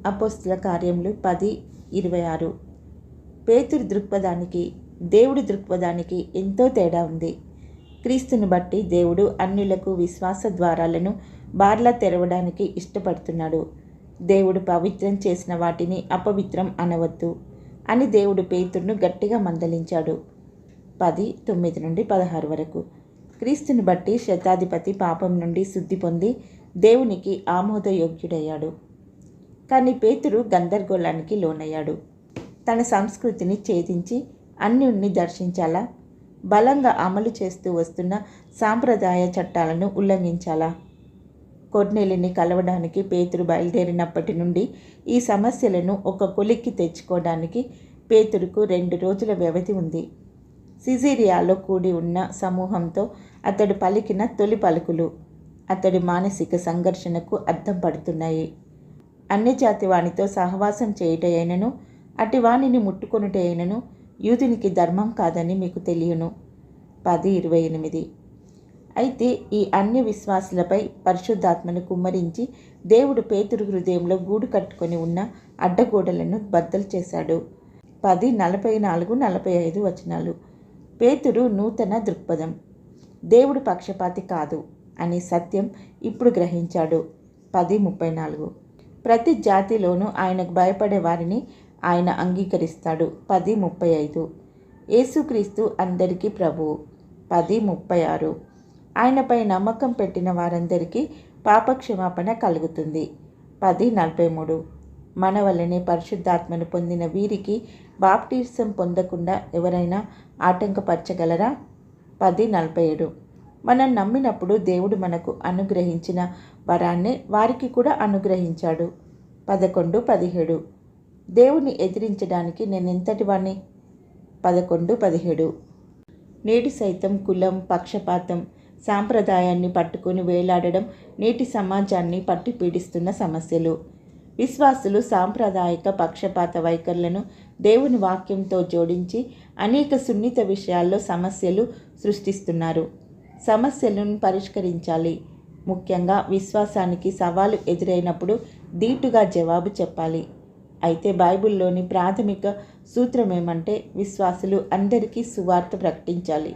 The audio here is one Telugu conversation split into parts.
అపోస్తుల కార్యములు 10:26. పేతురు దృక్పథానికి దేవుడి దృక్పథానికి ఎంతో తేడా ఉంది. క్రీస్తుని బట్టి దేవుడు అన్యులకు విశ్వాస ద్వారాలను బార్లా తెరవడానికి ఇష్టపడుతున్నాడు. దేవుడు పవిత్రం చేసిన వాటిని అపవిత్రం అనవద్దు అని దేవుడు పేతురును గట్టిగా మందలించాడు. 10:9-16 వరకు. క్రీస్తుని బట్టి శతాధిపతి పాపం నుండి శుద్ధి పొంది దేవునికి ఆమోదయోగ్యుడయ్యాడు. కానీ పేతురు గందరగోళానికి లోనయ్యాడు. తన సంస్కృతిని ఛేదించి అన్యుణ్ణి దర్శించాలా, బలంగా అమలు చేస్తూ వస్తున్న సాంప్రదాయ చట్టాలను ఉల్లంఘించాలా? కొర్నేలిని కలవడానికి పేతురు బయలుదేరినప్పటి నుండి ఈ సమస్యలను ఒక కొలిక్కి తెచ్చుకోవడానికి పేతురుకు 2 రోజుల వ్యవధి ఉంది. సిజేరియాలో కూడి ఉన్న సమూహంతో అతడు పలికిన తొలి పలుకులు అతడి మానసిక సంఘర్షణకు అద్దం పడుతున్నాయి. అన్యజాతి వానితో సహవాసం చేయుటయైనను అటి వానిని ముట్టుకొనుటయైనను యూదునికి ధర్మం కాదని మీకు తెలియను. 10:28. అయితే ఈ అన్య విశ్వాసులపై పరిశుద్ధాత్మను కుమ్మరించి దేవుడు పేతురు హృదయంలో గూడు కట్టుకొని ఉన్న అడ్డగోడలను బద్దలు చేశాడు. 10:44-45 వచనాలు. పేతురు నూతన దృక్పథం. దేవుడు పక్షపాతి కాదు అనే సత్యం ఇప్పుడు గ్రహించాడు. 10:34. ప్రతి జాతిలోనూ ఆయనకు భయపడే వారిని ఆయన అంగీకరిస్తాడు. 10:35. యేసుక్రీస్తు అందరికీ ప్రభువు. 10:36. ఆయనపై నమ్మకం పెట్టిన వారందరికీ పాపక్షమాపణ కలుగుతుంది. 10:43. మన వల్లనే పరిశుద్ధాత్మను పొందిన వీరికి బాప్టిజం పొందకుండా ఎవరైనా ఆటంకపరచగలరా? 10:47. మనం నమ్మినప్పుడు దేవుడు మనకు అనుగ్రహించిన వరాన్నే వారికి కూడా అనుగ్రహించాడు. 11:17. దేవుని ఎదిరించడానికి నేనెంతటి వాణ్ణి? 11:17. నేటి సైతం కులం, పక్షపాతం, సాంప్రదాయాన్ని పట్టుకొని వేలాడడం నేటి సమాజాన్ని పట్టి పీడిస్తున్న సమస్యలు. విశ్వాసులు సాంప్రదాయిక పక్షపాత వైఖరులను దేవుని వాక్యంతో జోడించి అనేక సున్నిత విషయాల్లో సమస్యలు సృష్టిస్తున్నారు. సమస్యలను పరిష్కరించాలి. ముఖ్యంగా విశ్వాసానికి సవాలు ఎదురైనప్పుడు ధీటుగా జవాబు చెప్పాలి. అయితే బైబిల్లోని ప్రాథమిక సూత్రం ఏమంటే విశ్వాసులు అందరికీ సువార్త ప్రకటించాలి.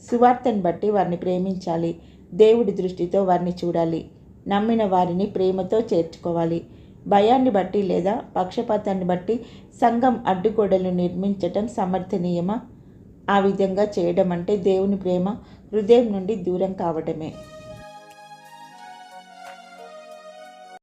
సువార్తను బట్టి వారిని ప్రేమించాలి. దేవుడి దృష్టితో వారిని చూడాలి. నమ్మిన వారిని ప్రేమతో చేర్చుకోవాలి. భయాన్ని బట్టి లేదా పక్షపాతాన్ని బట్టి సంఘం అడ్డుగోడలు నిర్మించటం సమర్థనీయమా? ఆ విధంగా చేయడం అంటే దేవుని ప్రేమ హృదయం నుండి దూరం కావడమే.